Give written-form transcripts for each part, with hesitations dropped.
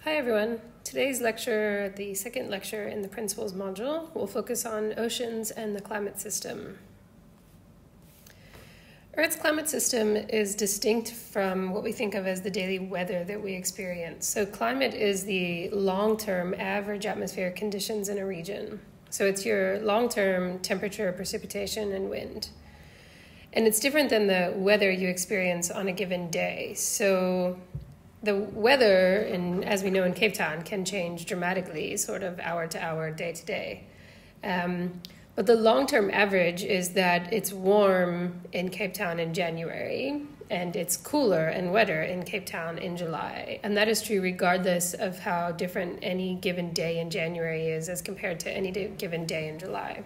Hi everyone. Today's lecture, the second lecture in the Principles module, will focus on oceans and the climate system. Earth's climate system is distinct from what we think of as the daily weather that we experience. So climate is the long-term average atmospheric conditions in a region. So it's your long-term temperature, precipitation, and wind. And it's different than the weather you experience on a given day. So the weather, as we know in Cape Town, can change dramatically, sort of hour to hour, day to day. But the long-term average is that it's warm in Cape Town in January, and it's cooler and wetter in Cape Town in July. And that is true regardless of how different any given day in January is as compared to any given day in July.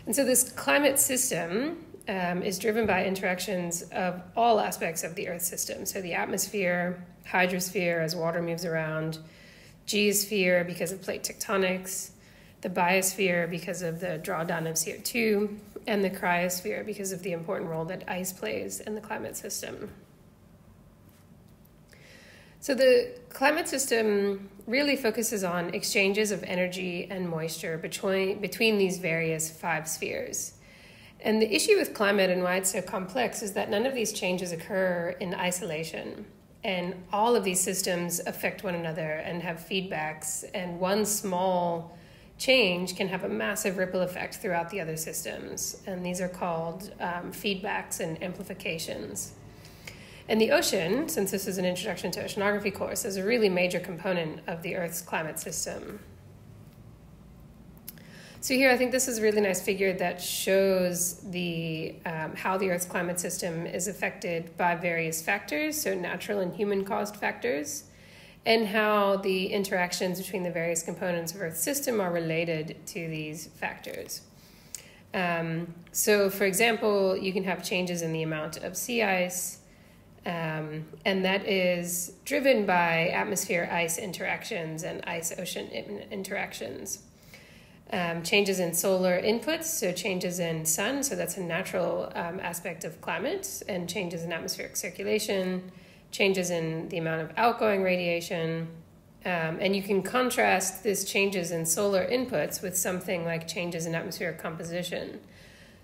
And so this climate system is driven by interactions of all aspects of the Earth system. So the atmosphere, hydrosphere as water moves around, geosphere because of plate tectonics, the biosphere because of the drawdown of CO2, and the cryosphere because of the important role that ice plays in the climate system. So the climate system really focuses on exchanges of energy and moisture between these various five spheres. And the issue with climate and why it's so complex is that none of these changes occur in isolation. And all of these systems affect one another and have feedbacks, and one small change can have a massive ripple effect throughout the other systems. And these are called feedbacks and amplifications. And the ocean, since this is an introduction to oceanography course, is a really major component of the Earth's climate system. So here, I think this is a really nice figure that shows how the Earth's climate system is affected by various factors, so natural and human-caused factors, and how the interactions between the various components of Earth's system are related to these factors. So, for example, you can have changes in the amount of sea ice, and that is driven by atmosphere-ice interactions and ice-ocean interactions. Changes in solar inputs, so changes in sun, so that's a natural aspect of climate, and changes in atmospheric circulation, changes in the amount of outgoing radiation, and you can contrast these changes in solar inputs with something like changes in atmospheric composition.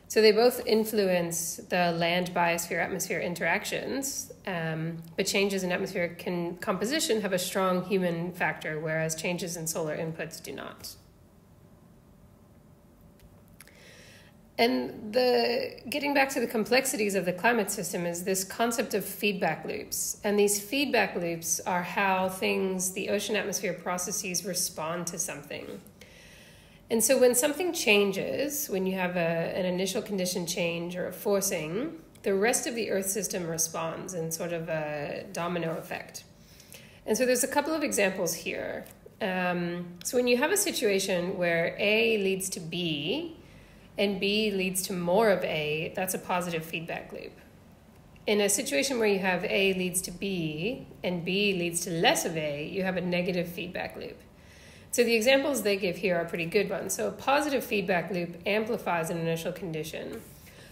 So they both influence the land biosphere-atmosphere interactions, but changes in atmospheric composition have a strong human factor, whereas changes in solar inputs do not. And getting back to the complexities of the climate system is this concept of feedback loops. And these feedback loops are how the ocean atmosphere processes respond to something. And so when something changes, when you have an initial condition change or a forcing, the rest of the Earth system responds in sort of a domino effect. And so there's a couple of examples here. So when you have a situation where A leads to B, and B leads to more of A, that's a positive feedback loop. In a situation where you have A leads to B and B leads to less of A, you have a negative feedback loop. So the examples they give here are pretty good ones. So a positive feedback loop amplifies an initial condition.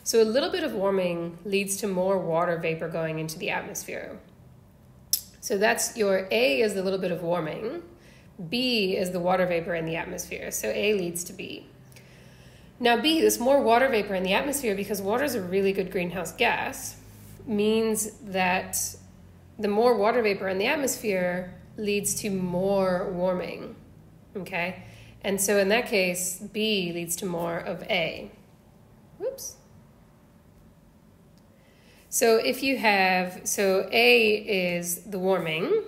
So a little bit of warming leads to more water vapor going into the atmosphere. So that's your A is the little bit of warming, B is the water vapor in the atmosphere. So A leads to B. Now B, this more water vapor in the atmosphere, because water is a really good greenhouse gas, means that the more water vapor in the atmosphere leads to more warming, okay? And so in that case, B leads to more of A. Whoops. So A is the warming,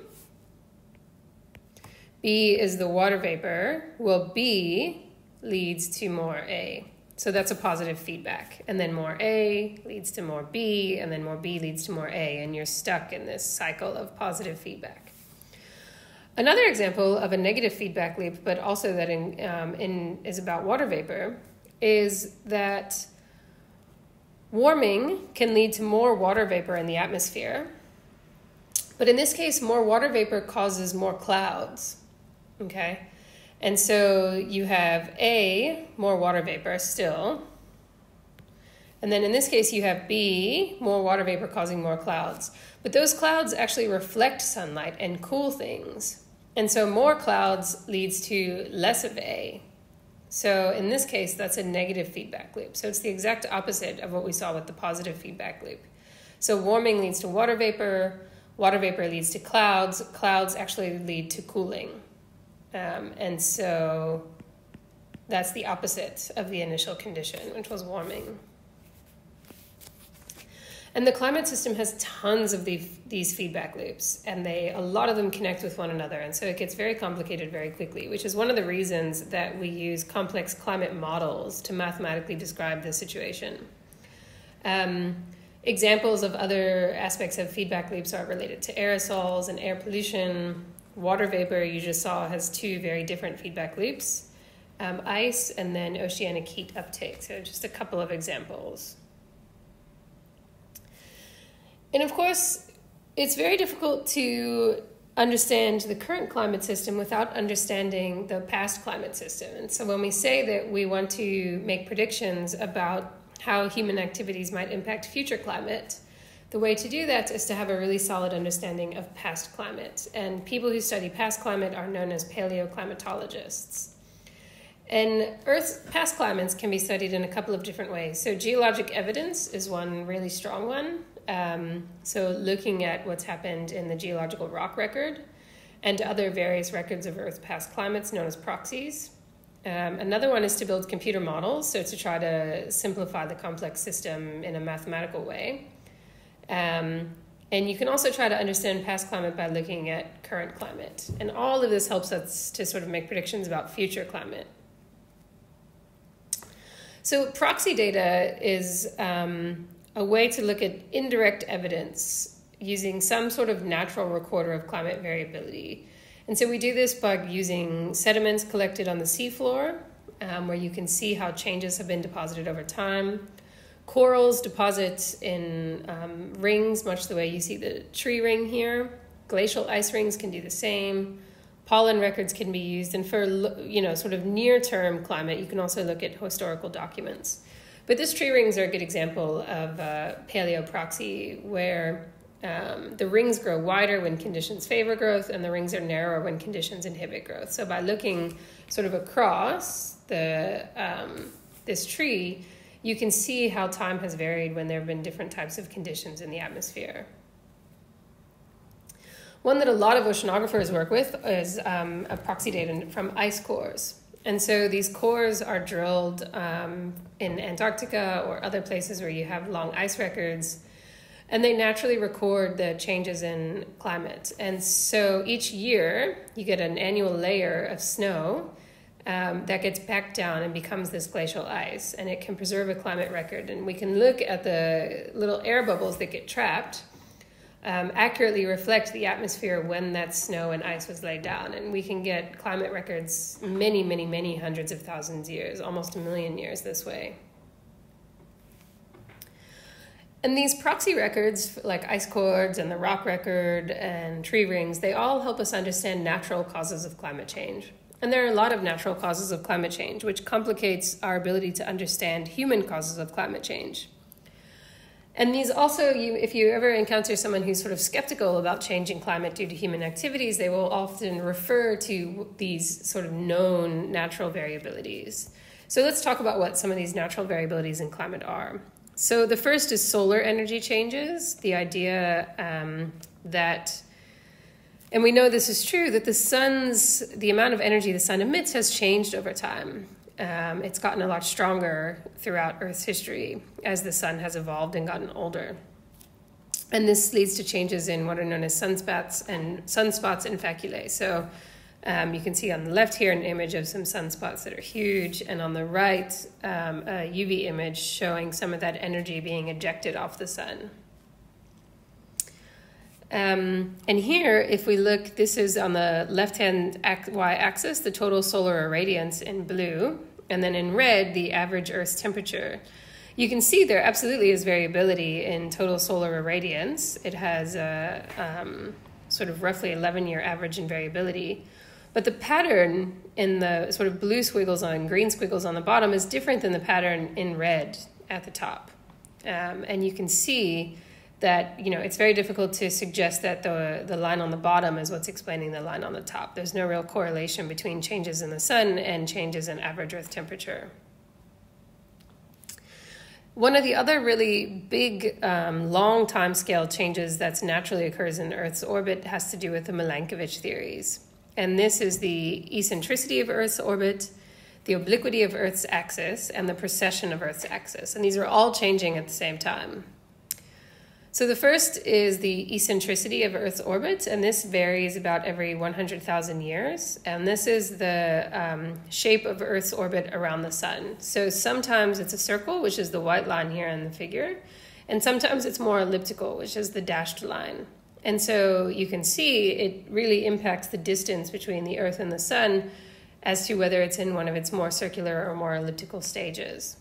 B is the water vapor, well, B leads to more A. So that's a positive feedback. And then more A leads to more B, and then more B leads to more A, and you're stuck in this cycle of positive feedback. Another example of a negative feedback loop, but also that is about water vapor, is that warming can lead to more water vapor in the atmosphere. But in this case, more water vapor causes more clouds, okay? And so you have A, more water vapor still. And then in this case, you have B, more water vapor causing more clouds. But those clouds actually reflect sunlight and cool things. And so more clouds leads to less of A. So in this case, that's a negative feedback loop. So it's the exact opposite of what we saw with the positive feedback loop. So warming leads to water vapor leads to clouds actually lead to cooling. And so that's the opposite of the initial condition, which was warming. And the climate system has tons of these feedback loops, and a lot of them connect with one another. And so it gets very complicated very quickly, which is one of the reasons that we use complex climate models to mathematically describe the situation. Examples of other aspects of feedback loops are related to aerosols and air pollution. Water vapor, you just saw, has two very different feedback loops. Ice, and then oceanic heat uptake. So just a couple of examples. And of course, it's very difficult to understand the current climate system without understanding the past climate system. And so when we say that we want to make predictions about how human activities might impact future climate, the way to do that is to have a really solid understanding of past climate. And people who study past climate are known as paleoclimatologists. And Earth's past climates can be studied in a couple of different ways. So geologic evidence is one really strong one. So looking at what's happened in the geological rock record and other various records of Earth's past climates known as proxies. Another one is to build computer models, so to try to simplify the complex system in a mathematical way. And you can also try to understand past climate by looking at current climate. And all of this helps us to sort of make predictions about future climate. So proxy data is a way to look at indirect evidence using some sort of natural recorder of climate variability. And so we do this by using sediments collected on the seafloor, where you can see how changes have been deposited over time. Corals deposit in rings, much the way you see the tree ring here. Glacial ice rings can do the same. Pollen records can be used. And for sort of near-term climate, you can also look at historical documents. But these tree rings are a good example of paleoproxy, where the rings grow wider when conditions favor growth, and the rings are narrower when conditions inhibit growth. So by looking sort of across this tree, you can see how time has varied when there have been different types of conditions in the atmosphere. One that a lot of oceanographers work with is a proxy data from ice cores. And so these cores are drilled in Antarctica or other places where you have long ice records, and they naturally record the changes in climate. And so each year you get an annual layer of snow that gets backed down and becomes this glacial ice, and it can preserve a climate record. And we can look at the little air bubbles that get trapped accurately reflect the atmosphere when that snow and ice was laid down. And we can get climate records many, many, many hundreds of thousands of years, almost 1 million years this way. And these proxy records, like ice cores and the rock record and tree rings, they all help us understand natural causes of climate change. And there are a lot of natural causes of climate change, which complicates our ability to understand human causes of climate change. And these also, if you ever encounter someone who's sort of skeptical about changing climate due to human activities, they will often refer to these sort of known natural variabilities. So let's talk about what some of these natural variabilities in climate are. So the first is solar energy changes, the idea that, and we know this is true, that the amount of energy the sun emits has changed over time. It's gotten a lot stronger throughout Earth's history as the sun has evolved and gotten older. And this leads to changes in what are known as sunspots and faculae. So you can see on the left here an image of some sunspots that are huge, and on the right a UV image showing some of that energy being ejected off the sun. And here, if we look, this is on the left-hand y-axis, the total solar irradiance in blue, and then in red, the average Earth's temperature. You can see there absolutely is variability in total solar irradiance. It has a sort of roughly 11-year average in variability. But the pattern in the sort of blue squiggles on green squiggles on the bottom is different than the pattern in red at the top. And you can see that, it's very difficult to suggest that the line on the bottom is what's explaining the line on the top. There's no real correlation between changes in the sun and changes in average Earth temperature. One of the other really big long time scale changes that naturally occurs in Earth's orbit has to do with the Milankovitch theories. And this is the eccentricity of Earth's orbit, the obliquity of Earth's axis, and the precession of Earth's axis. And these are all changing at the same time. So the first is the eccentricity of Earth's orbit, and this varies about every 100,000 years. And this is the shape of Earth's orbit around the sun. So sometimes it's a circle, which is the white line here in the figure, and sometimes it's more elliptical, which is the dashed line. And so you can see it really impacts the distance between the Earth and the sun as to whether it's in one of its more circular or more elliptical stages.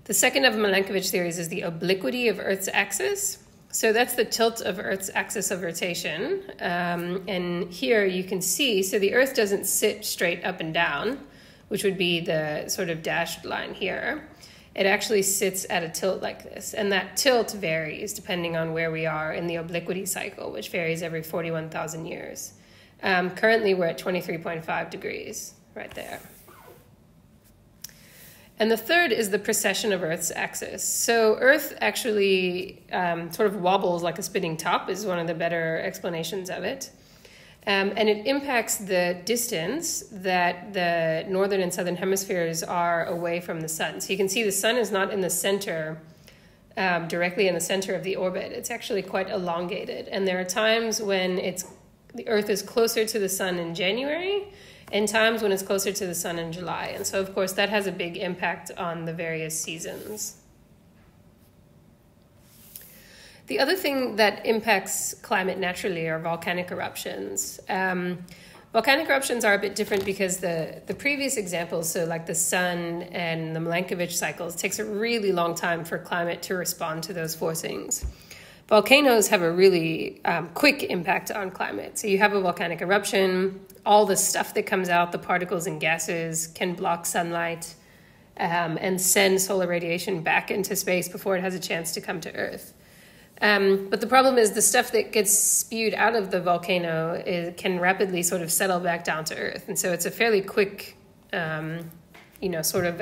The second of Milankovitch theories is the obliquity of Earth's axis. So that's the tilt of Earth's axis of rotation. And here you can see, so the Earth doesn't sit straight up and down, which would be the sort of dashed line here. It actually sits at a tilt like this. And that tilt varies depending on where we are in the obliquity cycle, which varies every 41,000 years. Currently, we're at 23.5 degrees right there. And the third is the precession of Earth's axis. So Earth actually sort of wobbles like a spinning top is one of the better explanations of it. And it impacts the distance that the northern and southern hemispheres are away from the sun. So you can see the sun is not in the center, directly in the center of the orbit. It's actually quite elongated. And there are times when the Earth is closer to the sun in January, and times when it's closer to the sun in July. And so, of course, that has a big impact on the various seasons. The other thing that impacts climate naturally are volcanic eruptions. Volcanic eruptions are a bit different because the previous examples, so like the sun and the Milankovitch cycles, takes a really long time for climate to respond to those forcings. Volcanoes have a really quick impact on climate. So you have a volcanic eruption, all the stuff that comes out, the particles and gases, can block sunlight and send solar radiation back into space before it has a chance to come to Earth. But the problem is the stuff that gets spewed out of the volcano can rapidly sort of settle back down to Earth. And so it's a fairly quick, sort of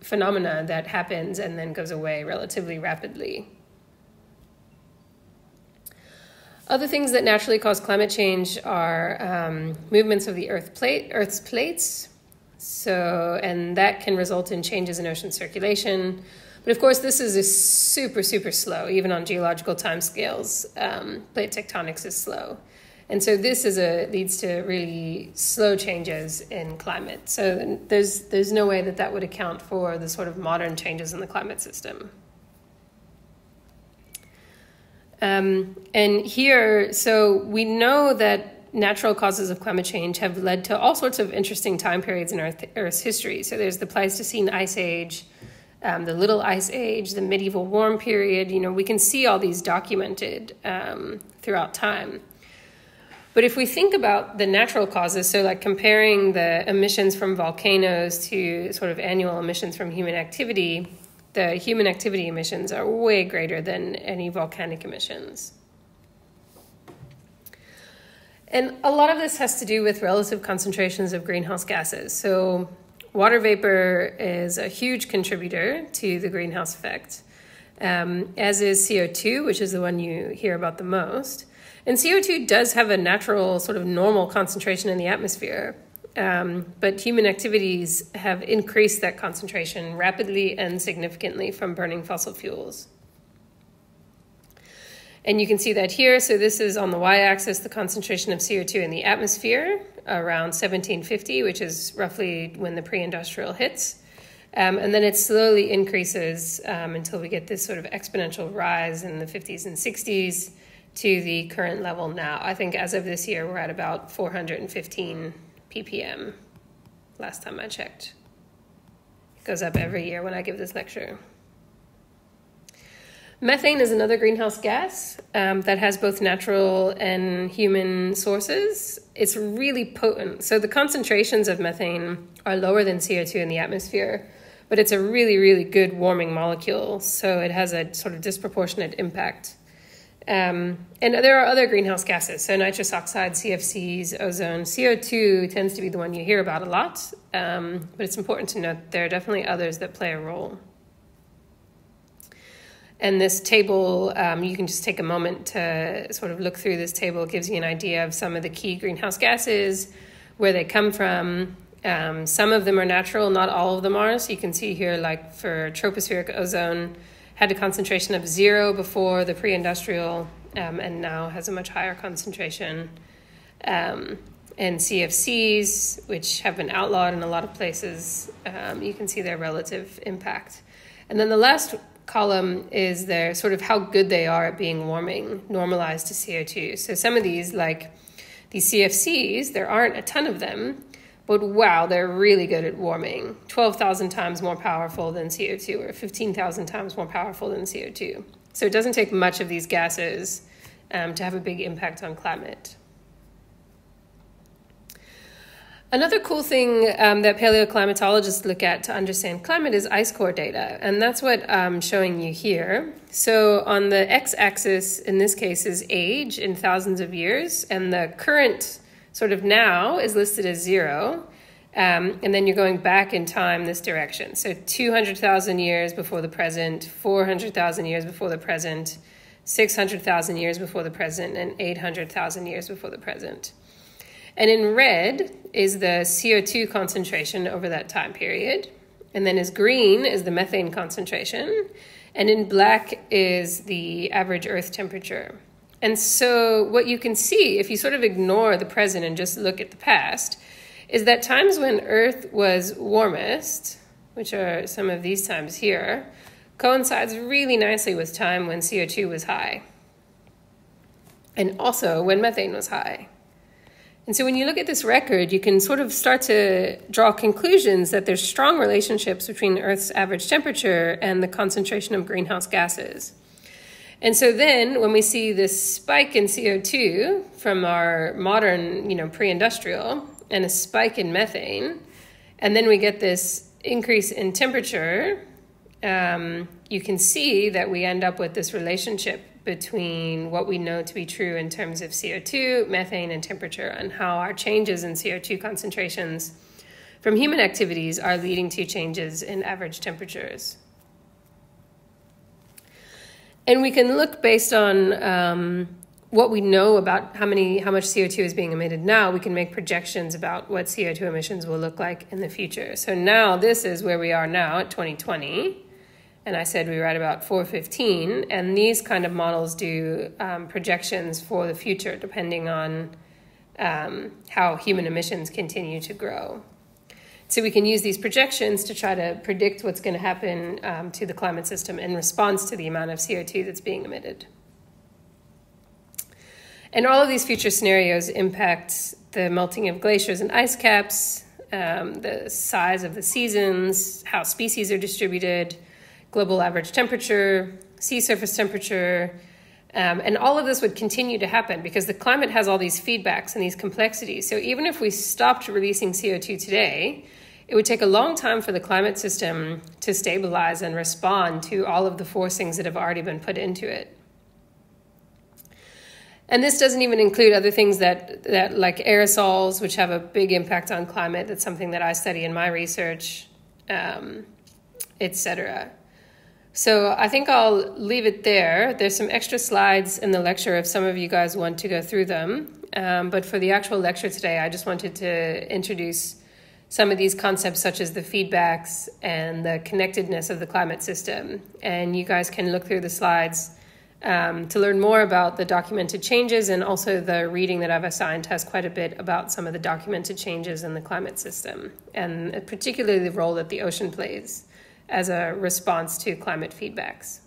phenomena that happens and then goes away relatively rapidly. Other things that naturally cause climate change are movements of the Earth's plates. And that can result in changes in ocean circulation. But of course, this is super, super slow, even on geological timescales. Plate tectonics is slow. And so this leads to really slow changes in climate. So there's no way that would account for the sort of modern changes in the climate system. And here, so we know that natural causes of climate change have led to all sorts of interesting time periods in Earth's history. So there's the Pleistocene Ice Age, the Little Ice Age, the Medieval Warm Period. We can see all these documented throughout time. But if we think about the natural causes, so like comparing the emissions from volcanoes to sort of annual emissions from human activity, the human activity emissions are way greater than any volcanic emissions. And a lot of this has to do with relative concentrations of greenhouse gases. So water vapor is a huge contributor to the greenhouse effect, as is CO2, which is the one you hear about the most. And CO2 does have a natural sort of normal concentration in the atmosphere. But human activities have increased that concentration rapidly and significantly from burning fossil fuels. And you can see that here. So this is on the y-axis, the concentration of CO2 in the atmosphere around 1750, which is roughly when the pre-industrial hits. And then it slowly increases until we get this sort of exponential rise in the 50s and 60s to the current level now. I think as of this year, we're at about 415 ppm, last time I checked. It goes up every year when I give this lecture. Methane is another greenhouse gas that has both natural and human sources. It's really potent. So the concentrations of methane are lower than CO2 in the atmosphere, but it's a really, really good warming molecule, so it has a sort of disproportionate impact. And there are other greenhouse gases, so nitrous oxide, CFCs, ozone. CO2 tends to be the one you hear about a lot, but it's important to note there are definitely others that play a role. And this table, you can just take a moment to sort of look through this table. It gives you an idea of some of the key greenhouse gases, where they come from. Some of them are natural, not all of them are. So you can see here, like for tropospheric ozone, had a concentration of 0 before the pre-industrial, and now has a much higher concentration. And CFCs, which have been outlawed in a lot of places, you can see their relative impact. And then the last column is their sort of how good they are at being warming, normalized to CO2. So some of these, like these CFCs, there aren't a ton of them, but wow, they're really good at warming. 12,000 times more powerful than CO2, or 15,000 times more powerful than CO2. So it doesn't take much of these gases to have a big impact on climate. Another cool thing that paleoclimatologists look at to understand climate is ice core data, and that's what I'm showing you here. So on the x-axis, in this case, is age in thousands of years, and the current sort of now is listed as 0, and then you're going back in time this direction. So 200,000 years before the present, 400,000 years before the present, 600,000 years before the present, and 800,000 years before the present. And in red is the CO2 concentration over that time period. And then as green is the methane concentration. And in black is the average Earth temperature. And so what you can see, if you sort of ignore the present and just look at the past, is that times when Earth was warmest, which are some of these times here, coincides really nicely with time when CO2 was high. And also when methane was high. And so when you look at this record, you can sort of start to draw conclusions that there's strong relationships between Earth's average temperature and the concentration of greenhouse gases. And so then when we see this spike in CO2 from our modern, pre-industrial, and a spike in methane, and then we get this increase in temperature, you can see that we end up with this relationship between what we know to be true in terms of CO2, methane, and temperature, and how our changes in CO2 concentrations from human activities are leading to changes in average temperatures. And we can look based on what we know about how much CO2 is being emitted now. We can make projections about what CO2 emissions will look like in the future. So now this is where we are now at 2020. And I said we were at about 415, and these kind of models do projections for the future depending on how human emissions continue to grow. So we can use these projections to try to predict what's going to happen to the climate system in response to the amount of CO2 that's being emitted. And all of these future scenarios impact the melting of glaciers and ice caps, the size of the seasons, how species are distributed, global average temperature, sea surface temperature, and all of this would continue to happen because the climate has all these feedbacks and these complexities. So even if we stopped releasing CO2 today, it would take a long time for the climate system to stabilize and respond to all of the forcings that have already been put into it. And this doesn't even include other things that like aerosols, which have a big impact on climate. That's something that I study in my research, etc. So I think I'll leave it there. There's some extra slides in the lecture if some of you guys want to go through them. But for the actual lecture today, I just wanted to introduce some of these concepts such as the feedbacks and the connectedness of the climate system. And you guys can look through the slides to learn more about the documented changes, and also the reading that I've assigned has quite a bit about some of the documented changes in the climate system, and particularly the role that the ocean plays as a response to climate feedbacks.